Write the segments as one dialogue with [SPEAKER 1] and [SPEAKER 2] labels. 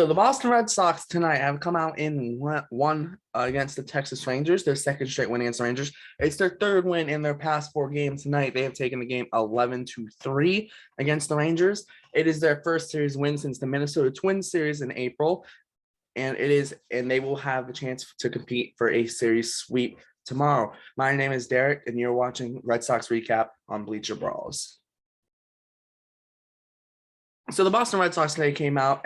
[SPEAKER 1] So the Boston Red Sox tonight have come out in one against the Texas Rangers, their second straight win against the Rangers. It's their third win in their past four games tonight. They have taken the game 11-3 against the Rangers. It is their first series win since the Minnesota Twins series in April, and they will have the chance to compete for a series sweep tomorrow. My name is Derrik, and you're watching Red Sox Recap on Bleacher Brawls. So the Boston Red Sox today came out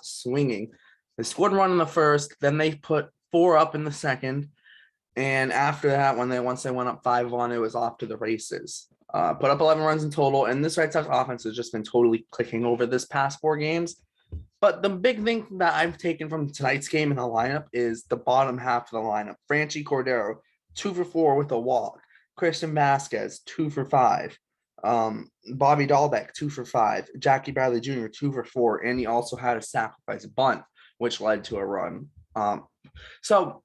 [SPEAKER 1] swinging. They scored a run in the first, then they put 4 up in the second, and after that, once they went up 5-1, it was off to the races. Put up 11 runs in total, and this Red Sox offense has just been totally clicking over this past 4 games. But the big thing that I've taken from tonight's game in the lineup is the bottom half of the lineup. Francie Cordell, 2 for 4 with a walk. Christian Vasquez, 2 for 5. Bobby Dalbec, 2 for 5. Jackie Bradley Jr., 2 for 4. And he also had a sacrifice bunt, which led to a run. So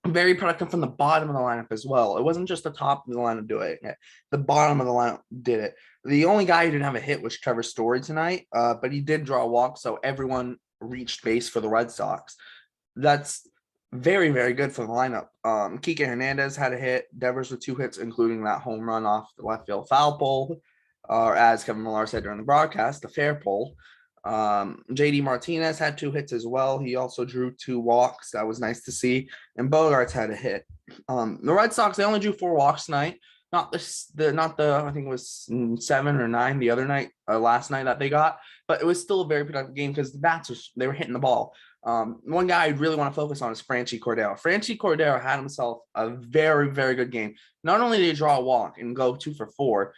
[SPEAKER 1] very productive from the bottom of the lineup as well. It wasn't just the top of the lineup doing it. The bottom of the lineup did it. The only guy who didn't have a hit was Trevor Story tonight, but he did draw a walk, so everyone reached base for the Red Sox. That's very, very good for the lineup. Kike Hernandez had a hit. Devers with 2 hits, including that home run off the left field foul pole, or as Kevin Millar said during the broadcast, the fair pole. JD Martinez had 2 hits as well. He also drew 2 walks. That was nice to see. And Bogarts had a hit. The Red Sox, they only drew 4 walks tonight. Not the I think it was 7 or 9 the other night, last night that they got, but it was still a very productive game because the bats they were hitting the ball. One guy I really want to focus on is Francie Cordell. Francie Cordell had himself a very, very good game. Not only did he draw a walk and go 2 for 4,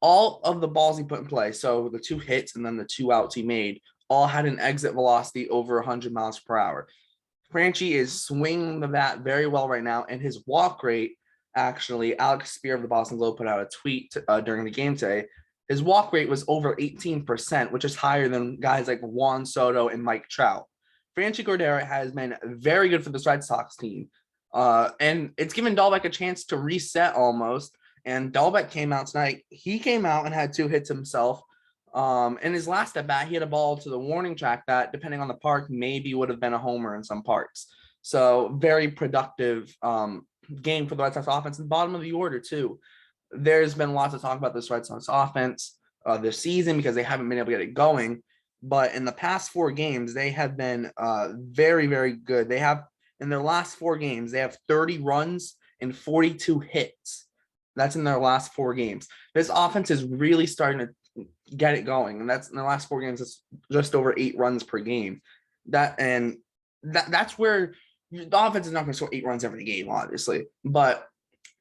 [SPEAKER 1] all of the balls he put in play, so the 2 hits and then the 2 outs he made, all had an exit velocity over 100 miles per hour. Francie is swinging the bat very well right now, and his walk rate, actually, Alex Spear of the Boston Globe put out a tweet during the game today. His walk rate was over 18%, which is higher than guys like Juan Soto and Mike Trout. Francie Cordell has been very good for this Red Sox team. And it's given Dalbec a chance to reset almost. And Dalbec came out tonight. He came out and had 2 hits himself. In his last at bat, he had a ball to the warning track that, depending on the park, maybe would have been a homer in some parks. So very productive game for the Red Sox offense. And bottom of the order, too. There's been lots of talk about this Red Sox offense this season because they haven't been able to get it going. But in the past 4 games, they have been very, very good. They have, in their last 4 games, they have 30 runs and 42 hits. That's in their last 4 games. This offense is really starting to get it going. And that's in the last 4 games, it's just over 8 runs per game. That's where the offense is not going to score 8 runs every game, obviously. But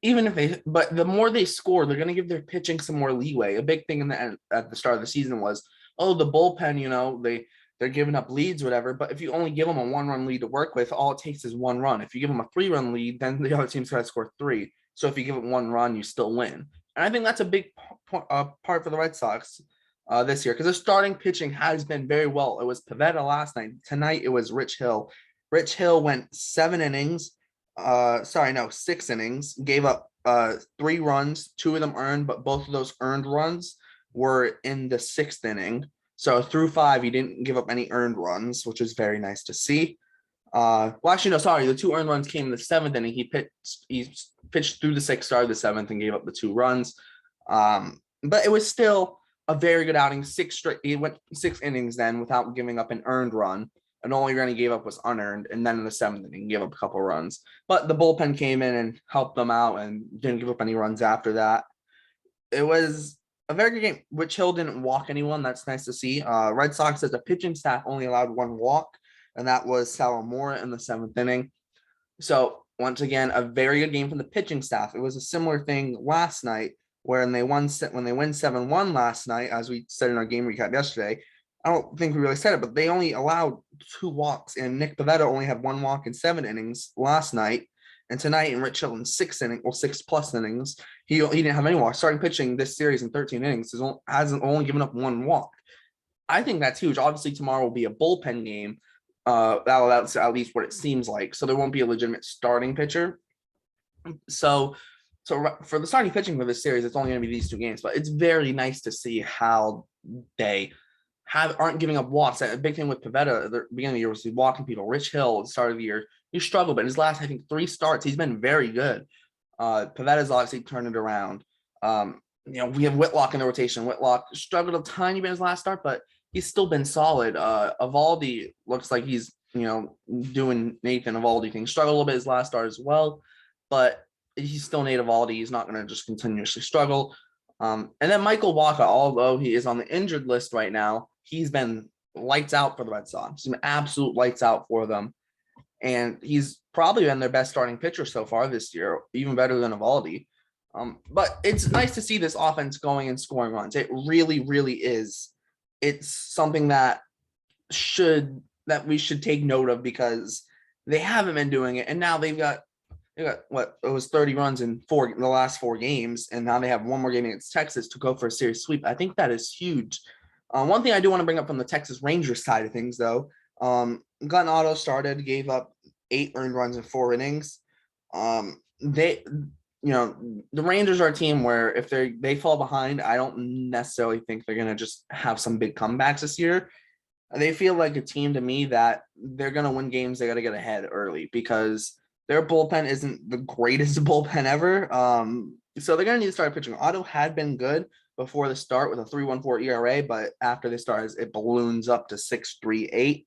[SPEAKER 1] the more they score, they're going to give their pitching some more leeway. A big thing at the start of the season was, the bullpen, they're giving up leads, whatever. But if you only give them a 1-run lead to work with, all it takes is 1 run. If you give them a 3-run lead, then the other team's got to score 3. So if you give it 1 run, you still win. And I think that's a big part for the Red Sox this year because their starting pitching has been very well. It was Pivetta last night. Tonight, it was Rich Hill. Rich Hill went 6 innings, gave up 3 runs, 2 of them earned, but both of those earned runs were in the 6th inning. So through 5, he didn't give up any earned runs, which is very nice to see. The 2 earned runs came in the 7th inning. He pitched through the 6th, started the 7th, and gave up the 2 runs. But it was still a very good outing. He went 6 innings then without giving up an earned run. And the only run he gave up was unearned. And then in the 7th inning, he gave up a couple runs. But the bullpen came in and helped them out and didn't give up any runs after that. It was a very good game. Rich Hill didn't walk anyone. That's nice to see. Red Sox, as a pitching staff, only allowed 1 walk, and that was Sawamura in the 7th inning. So once again, a very good game from the pitching staff. It was a similar thing last night when they win 7-1 last night, as we said in our game recap yesterday. I don't think we really said it, but they only allowed 2 walks, and Nick Pivetta only had 1 walk in 7 innings last night. And tonight, in Rich Hill in 6+ innings, he didn't have any walks. Starting pitching this series in 13 innings hasn't only given up 1 walk. I think that's huge. Obviously, tomorrow will be a bullpen game. That's at least what it seems like. So there won't be a legitimate starting pitcher. So for the starting pitching for this series, it's only going to be these 2 games. But it's very nice to see how they aren't giving up walks. A big thing with Pivetta at the beginning of the year was he walking people. Rich Hill at the start of the year, he struggled, but in his last, I think, 3 starts, he's been very good. Pavetta's obviously turned it around. We have Whitlock in the rotation. Whitlock struggled a tiny bit in his last start, but he's still been solid. Evaldi looks like he's, doing Nathan Evaldi thing. Struggled a little bit his last start as well, but he's still Nate Evaldi. He's not going to just continuously struggle. And then Michael Wacha, although he is on the injured list right now, he's been lights out for the Red Sox. He's been absolute lights out for them. And he's probably been their best starting pitcher so far this year, even better than Evaldi. But it's nice to see this offense going and scoring runs. It really, really is. It's something that we should take note of because they haven't been doing it. And now they got what it was 30 runs in the last 4 games. And now they have one more game against Texas to go for a series sweep. I think that is huge. One thing I do want to bring up from the Texas Rangers side of things, though, Glenn Otto started, gave up 8 earned runs in 4 innings. The Rangers are a team where if they fall behind, I don't necessarily think they're going to just have some big comebacks this year. They feel like a team to me that they're going to win games. They got to get ahead early because their bullpen isn't the greatest bullpen ever. So they're going to need to start pitching. Otto had been good before the start with a 3.14 ERA, but after the start, it balloons up to 6.38.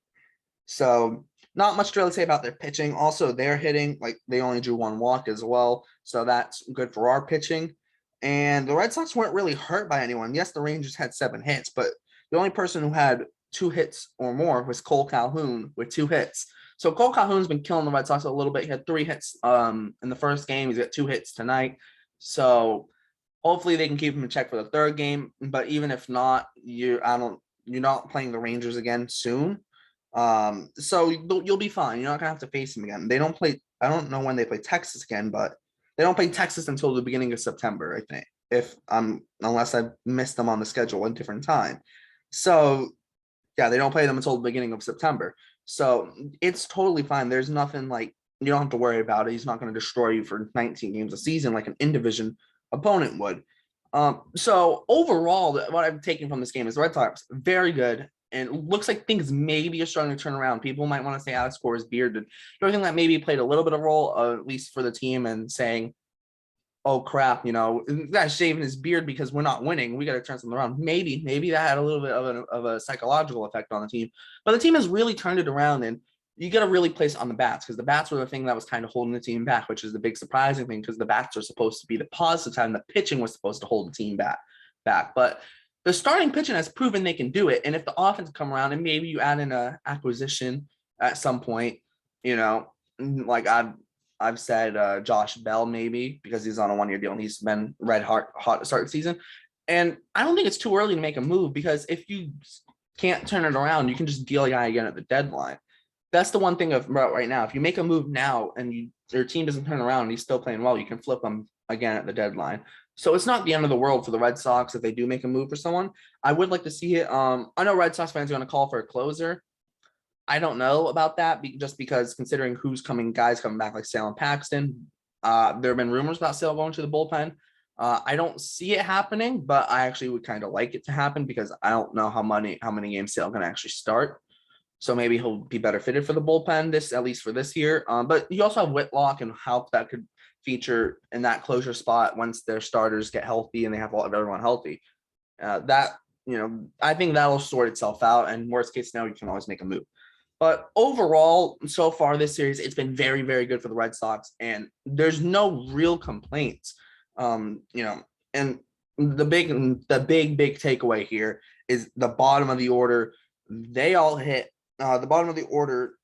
[SPEAKER 1] So not much to really say about their pitching. Also, they're hitting, like they only drew 1 walk as well. So that's good for our pitching. And the Red Sox weren't really hurt by anyone. Yes, the Rangers had 7 hits, but the only person who had 2 hits or more was Cole Calhoun with 2 hits. So Cole Calhoun's been killing the Red Sox a little bit. He had 3 hits in the first game. He's got 2 hits tonight. So hopefully they can keep him in check for the 3rd game. But even if not, you're not playing the Rangers again soon. So you'll be fine. You're not gonna have to face them again. They don't play. I don't know when they play Texas again, but they don't play Texas until the beginning of September, I think. Unless I've missed them on the schedule a different time. So yeah, they don't play them until the beginning of September. So it's totally fine. There's nothing like you don't have to worry about it. He's not going to destroy you for 19 games a season like an in-division opponent would. So overall, what I'm taking from this game is the Red Sox very good. And it looks like things maybe are starting to turn around. People might want to say Alex Cora's beard did everything that maybe played a little bit of role, at least for the team, and saying, "Oh crap, guy's shaving his beard because we're not winning. We got to turn something around." Maybe that had a little bit of a psychological effect on the team, but the team has really turned it around, and you got to really place on the bats because the bats were the thing that was kind of holding the team back, which is the big surprising thing because the bats are supposed to be the positive side, and the pitching was supposed to hold the team back. But the starting pitching has proven they can do it. And if the offense come around and maybe you add in a acquisition at some point, like I've said Josh Bell maybe because he's on a 1-year deal and he's been red hot to start the season. And I don't think it's too early to make a move because if you can't turn it around, you can just deal a guy again at the deadline. That's the one thing about right now. If you make a move now and your team doesn't turn around and he's still playing well, you can flip him again at the deadline. So it's not the end of the world for the Red Sox if they do make a move for someone. I would like to see it. I know Red Sox fans are going to call for a closer. I don't know about that just because considering guys coming back like Sale and Paxton, there have been rumors about Sale going to the bullpen. I don't see it happening, but I actually would kind of like it to happen because I don't know how many games Sale can actually start. So maybe he'll be better fitted for the bullpen at least for this year. But you also have Whitlock and how that could feature in that closure spot once their starters get healthy and they have everyone healthy. I think that'll sort itself out. And worst case scenario, you can always make a move. But overall, so far this series, it's been very, very good for the Red Sox, and there's no real complaints. And the big takeaway here is the bottom of the order. They all hit. The bottom of the order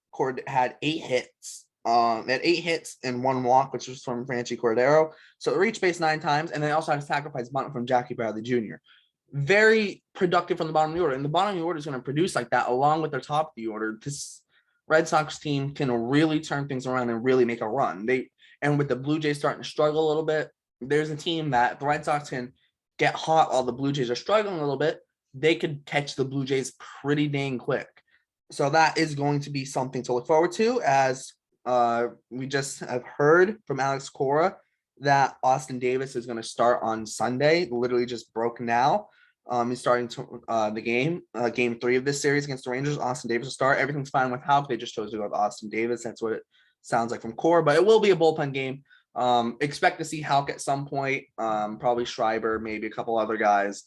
[SPEAKER 1] had 8 hits. They had 8 hits and 1 walk, which was from Francie Cordell. So they reached base 9 times, and they also had a sacrifice bunt from Jackie Bradley Jr. Very productive from the bottom of the order. And the bottom of the order is going to produce like that along with their top of the order. This Red Sox team can really turn things around and really make a run. And with the Blue Jays starting to struggle a little bit, there's a team that the Red Sox can get hot while the Blue Jays are struggling a little bit. They could catch the Blue Jays pretty dang quick. So that is going to be something to look forward to as we just have heard from Alex Cora that Austin Davis is going to start on Sunday, literally just broke now. He's starting to, the game, game 3 of this series against the Rangers. Austin Davis will start. Everything's fine with Houck. They just chose to go with Austin Davis. That's what it sounds like from core, but it will be a bullpen game. Expect to see Houck at some point. Probably Schreiber, maybe a couple other guys,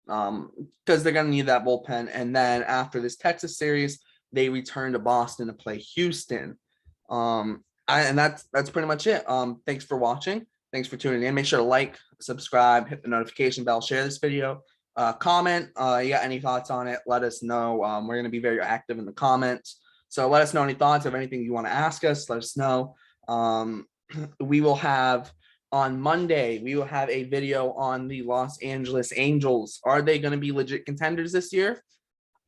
[SPEAKER 1] because they're going to need that bullpen. And then after this Texas series, they return to Boston to play Houston. And that's pretty much it. Thanks for watching. Thanks for tuning in. Make sure to like, subscribe, hit the notification bell, share this video. Comment, you got any thoughts on it, let us know. We're going to be very active in the comments, so let us know any thoughts of anything you want to ask us. Let us know. We will have on Monday, we will have a video on the Los Angeles Angels. Are they going to be legit contenders this year?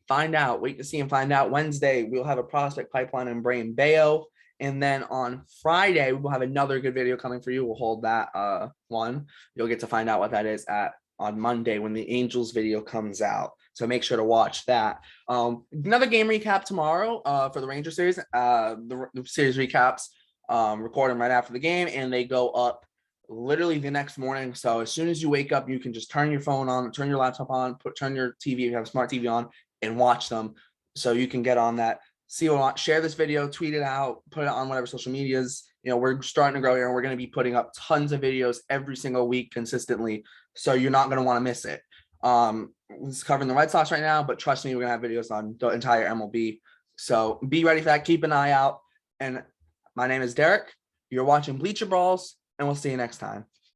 [SPEAKER 1] Find out. Wait to see and find out. Wednesday, we'll have a prospect pipeline in Brain Bayo. And then on Friday, we'll have another good video coming for you. We'll hold that one. You'll get to find out what that is on Monday when the Angels video comes out. So make sure to watch that. Another game recap tomorrow for the Ranger series. The series recaps record them right after the game, and they go up literally the next morning. So as soon as you wake up, you can just turn your phone on, turn your laptop on, turn your TV, if you have a smart TV on, and watch them. So you can get on that. See what, share this video, tweet it out, put it on whatever social medias. You know, we're starting to grow here, and we're going to be putting up tons of videos every single week consistently. So you're not going to want to miss it. It's covering the Red Sox right now, but trust me, we're going to have videos on the entire MLB. So be ready for that. Keep an eye out. And my name is Derek. You're watching Bleacher Brawls, and we'll see you next time.